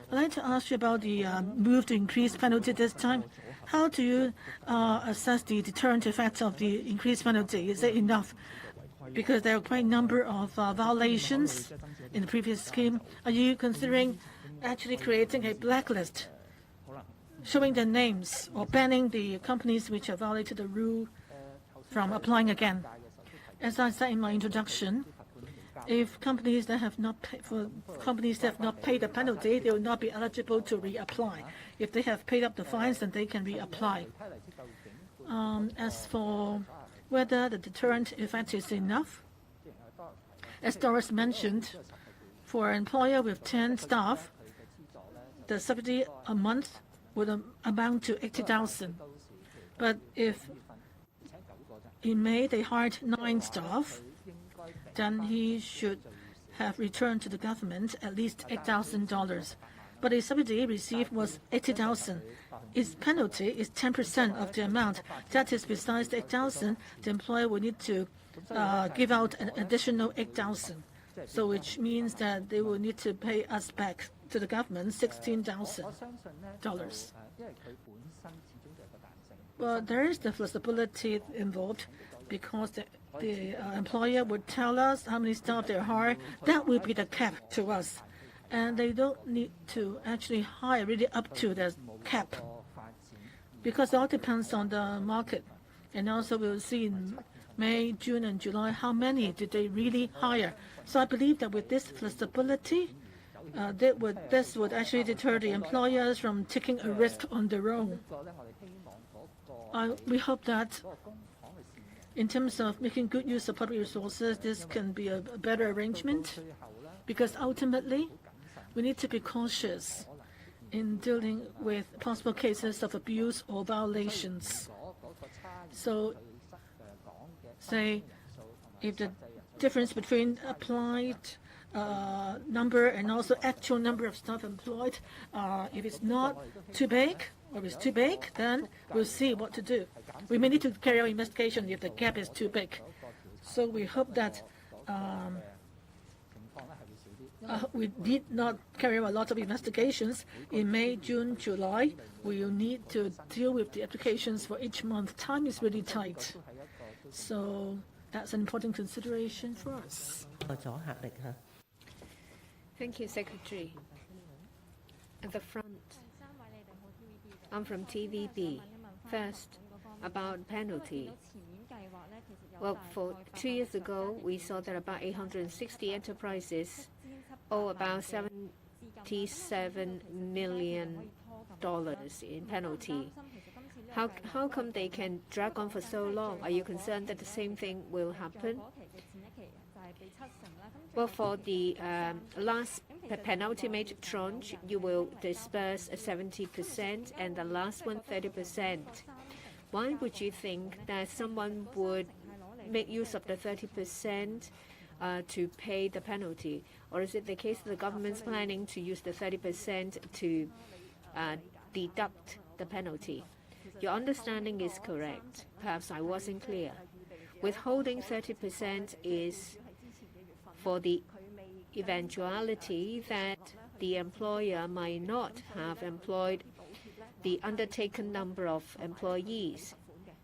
I'd like to ask you about the move to increase penalty this time. How do you assess the deterrent effect of the increased penalty? Is it enough? Because there are quite a number of violations in the previous scheme. Are you considering actually creating a blacklist, showing the names, or banning the companies which have violated the rule from applying again? As I said in my introduction, if companies that have not paid the penalty, they will not be eligible to reapply. If they have paid up the fines, then they can reapply. As for whether the deterrent effect is enough, as Doris mentioned, for an employer with 10 staff, the subsidy a month would amount to 80,000. But if in May they hired 9 staff, then he should have returned to the government at least $8,000. But the subsidy received was 80,000. Its penalty is 10% of the amount. That is, besides the 8,000, the employer will need to give out an additional 8,000. So which means that they will need to pay us back to the government $16,000. Well, there is the flexibility involved because the employer would tell us how many staff they hire. That will be the cap to us. And they don't need to actually hire really up to the cap, because it all depends on the market. And also we'll see in May, June, and July how many did they really hire. So I believe that with this flexibility, this would actually deter the employers from taking a risk on their own. We hope that in terms of making good use of public resources, this can be a better arrangement, because ultimately we need to be cautious in dealing with possible cases of abuse or violations. So, say, if the difference between applied number and also actual number of staff employed, if it's not too big, or if it's too big, then we'll see what to do. We may need to carry out investigation if the gap is too big. So we hope that we did not carry out a lot of investigations. In May, June, July, we will need to deal with the applications for each month. Time is really tight. So that's an important consideration for us. Thank you, Secretary. At the front, I'm from TVB. First, about penalty. Well, for 2 years ago, we saw that about 860 enterprises owe about $77 million in penalty. How come they can drag on for so long? Are you concerned that the same thing will happen? Well, for the last penultimate tranche, you will disperse 70% and the last one 30%. Why would you think that someone would make use of the 30% to pay the penalty? Or is it the case that the government's planning to use the 30% to deduct the penalty? Your understanding is correct. Perhaps I wasn't clear. Withholding 30% is for the eventuality that the employer might not have employed the undertaken number of employees.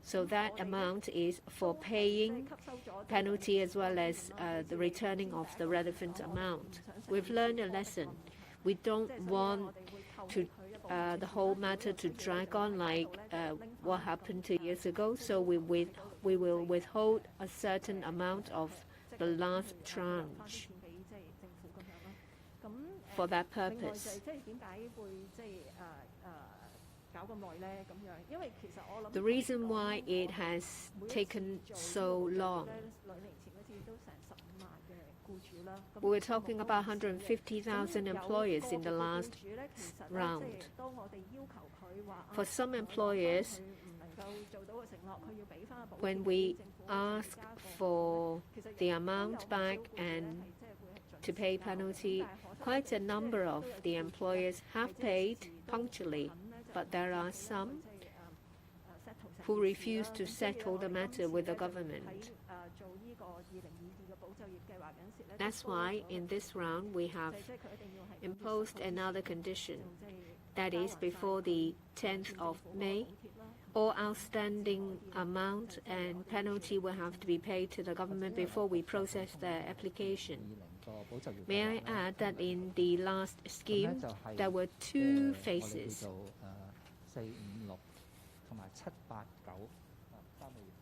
So that amount is for paying penalty as well as the returning of the relevant amount. We've learned a lesson. We don't want to the whole matter to drag on like what happened 2 years ago. So we will withhold a certain amount of the last tranche for that purpose. The reason why it has taken so long, we were talking about 150,000 employers in the last round. For some employers, when we ask for the amount back and to pay penalty, quite a number of the employers have paid punctually, but there are some who refuse to settle the matter with the government. That's why in this round we have imposed another condition. That is, before the 10th of May, all outstanding amount and penalty will have to be paid to the government before we process their application. May I add that in the last scheme, there were 2 phases.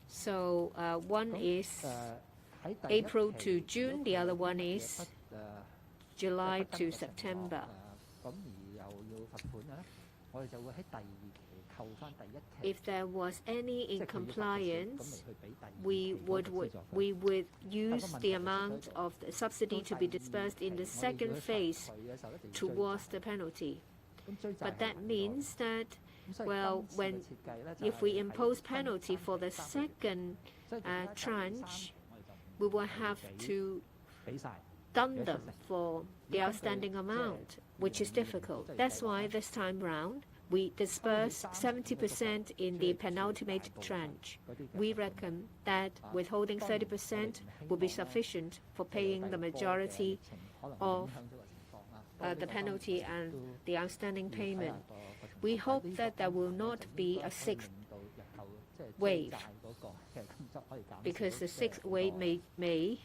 So one is April to June, the other one is July to September. If there was any incompliance, we would use the amount of the subsidy to be dispersed in the second phase towards the penalty. But that means that, well, if we impose penalty for the second tranche, we will have to dun them for the outstanding amount, which is difficult. That's why this time round, we disperse 70% in the penultimate tranche. We reckon that withholding 30% will be sufficient for paying the majority of the penalty and the outstanding payment. We hope that there will not be a 6th wave, because the 6th wave may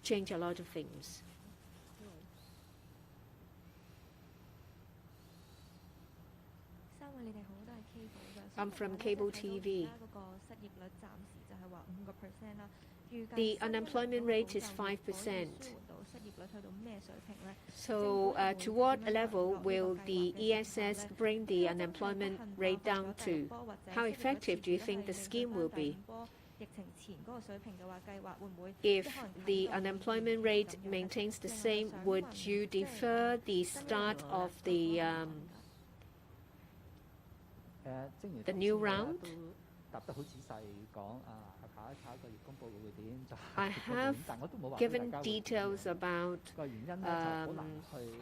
change a lot of things. I'm from cable TV. The unemployment rate is 5%. So to what level will the ESS bring the unemployment rate down to? How effective do you think the scheme will be? If the unemployment rate maintains the same, would you defer the start of the new round? I have given details about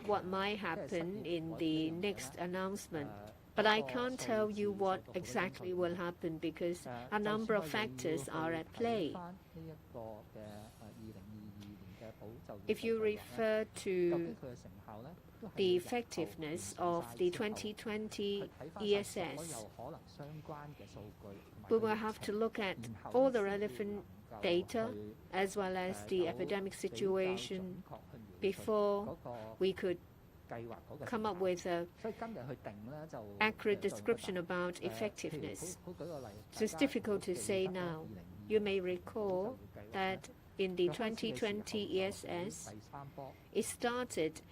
what might happen in the next announcement, but I can't tell you what exactly will happen because a number of factors are at play. If you refer to the effectiveness of the 2020 ESS, we will have to look at all the relevant data as well as the epidemic situation before we could come up with an accurate description about effectiveness. So it's difficult to say now. You may recall that in the 2020 ESS, it started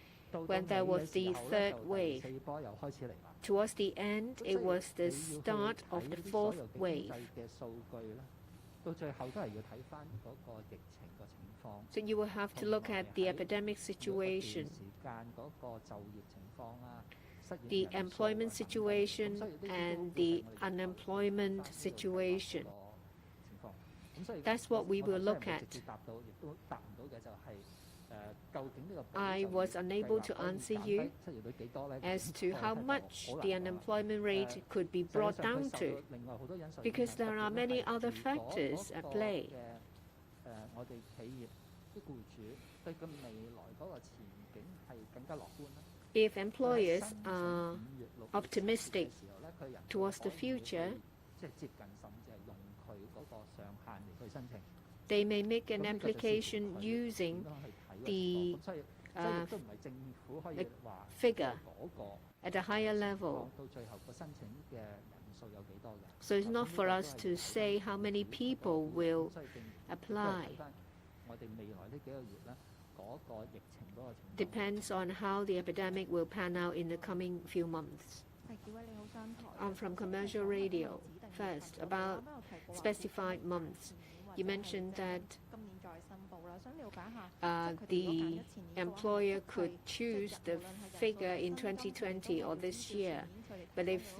when there was the third wave. Towards the end, it was the start of the fourth wave. So you will have to look at the epidemic situation, the employment situation, and the unemployment situation. That's what we will look at. I was unable to answer you as to how much the unemployment rate could be brought down to, because there are many other factors at play. If employers are optimistic towards the future, they may make an application using the figure at a higher level. So it's not for us to say how many people will apply. Depends on how the epidemic will pan out in the coming few months. I'm from Commercial Radio. First, about specified months. You mentioned that the employer could choose the figure in 2020 or this year. But if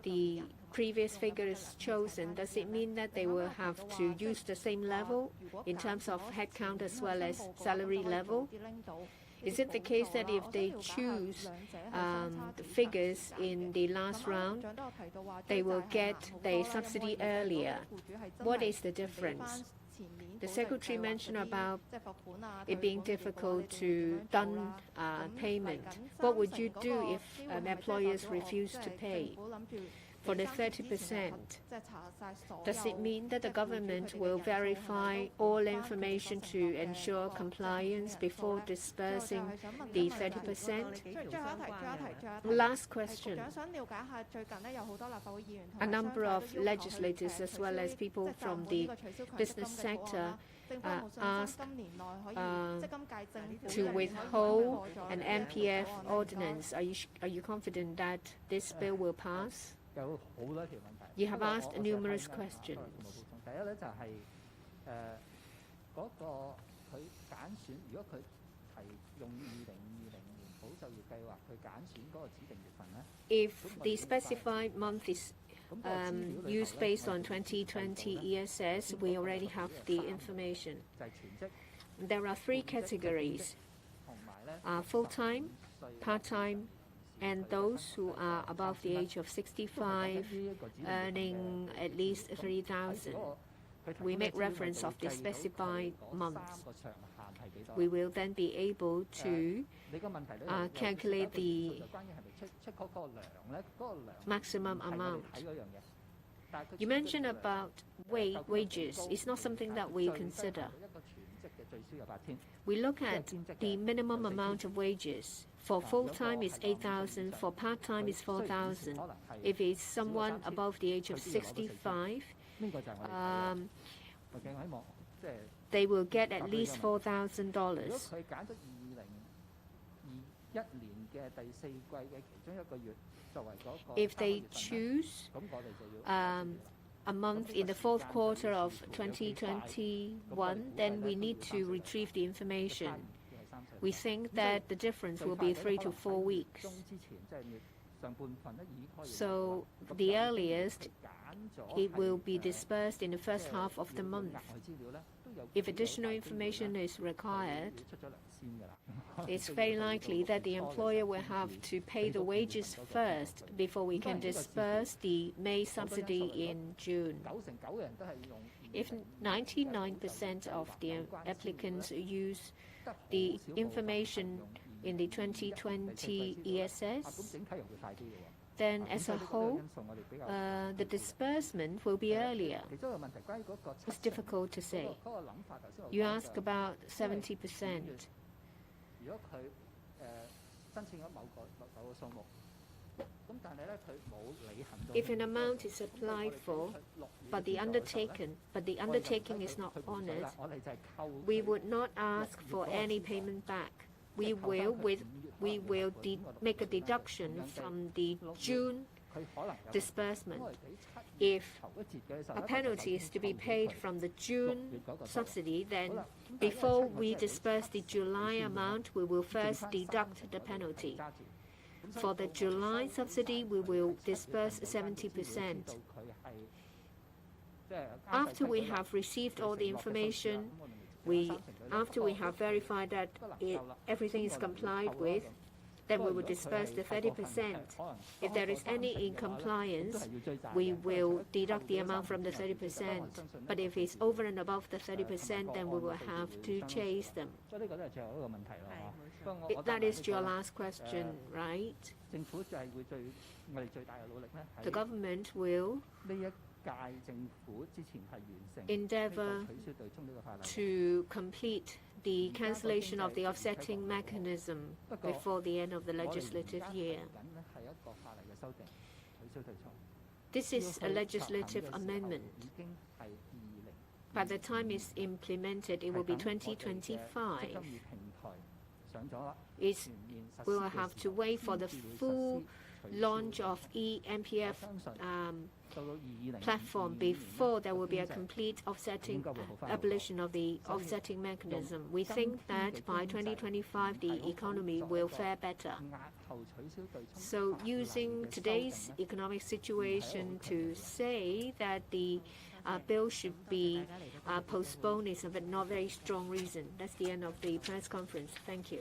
the previous figure is chosen, does it mean that they will have to use the same level in terms of headcount as well as salary level? Is it the case that if they choose the figures in the last round, they will get the subsidy earlier? What is the difference? The Secretary mentioned about it being difficult to done payment. What would you do if employers refuse to pay? For the 30%, does it mean that the government will verify all information to ensure compliance before dispersing the 30%? Last question. A number of legislators as well as people from the business sector asked to withhold an MPF ordinance. Are you confident that this bill will pass? You have asked numerous questions. If the specified month is used based on 2020 ESS, we already have the information. There are three categories: full-time, part-time, and those who are above the age of 65, earning at least 3,000. We make reference of the specified months. We will then be able to calculate the maximum amount. You mentioned about wages. It's not something that we consider. We look at the minimum amount of wages. For full-time, it's 8,000. For part-time, it's 4,000. If it's someone above the age of 65, they will get at least $4,000. If they choose a month in the fourth quarter of 2021, then we need to retrieve the information. We think that the difference will be 3 to 4 weeks. So the earliest, it will be dispersed in the first half of the month. If additional information is required, it's very likely that the employer will have to pay the wages first before we can disperse the May subsidy in June. If 99% of the applicants use the information in the 2020 ESS, then as a whole, the disbursement will be earlier. It's difficult to say. You ask about 70%. If an amount is applied for, but the undertaking is not honored, we would not ask for any payment back. We will make a deduction from the June disbursement. If a penalty is to be paid from the June subsidy, then before we disperse the July amount, we will first deduct the penalty. For the July subsidy, we will disperse 70%. After we have received all the information, after we have verified that everything is complied with, then we will disperse the 30%. If there is any incompliance, we will deduct the amount from the 30%. But if it's over and above the 30%, then we will have to chase them. That is your last question, right? The government will endeavor to complete the cancellation of the offsetting mechanism before the end of the legislative year. This is a legislative amendment. By the time it's implemented, it will be 2025. We will have to wait for the full launch of eMPF platform before there will be a complete abolition of the offsetting mechanism. We think that by 2025 the economy will fare better. So using today's economic situation to say that the bill should be postponed is a not very strong reason. That's the end of the press conference. Thank you.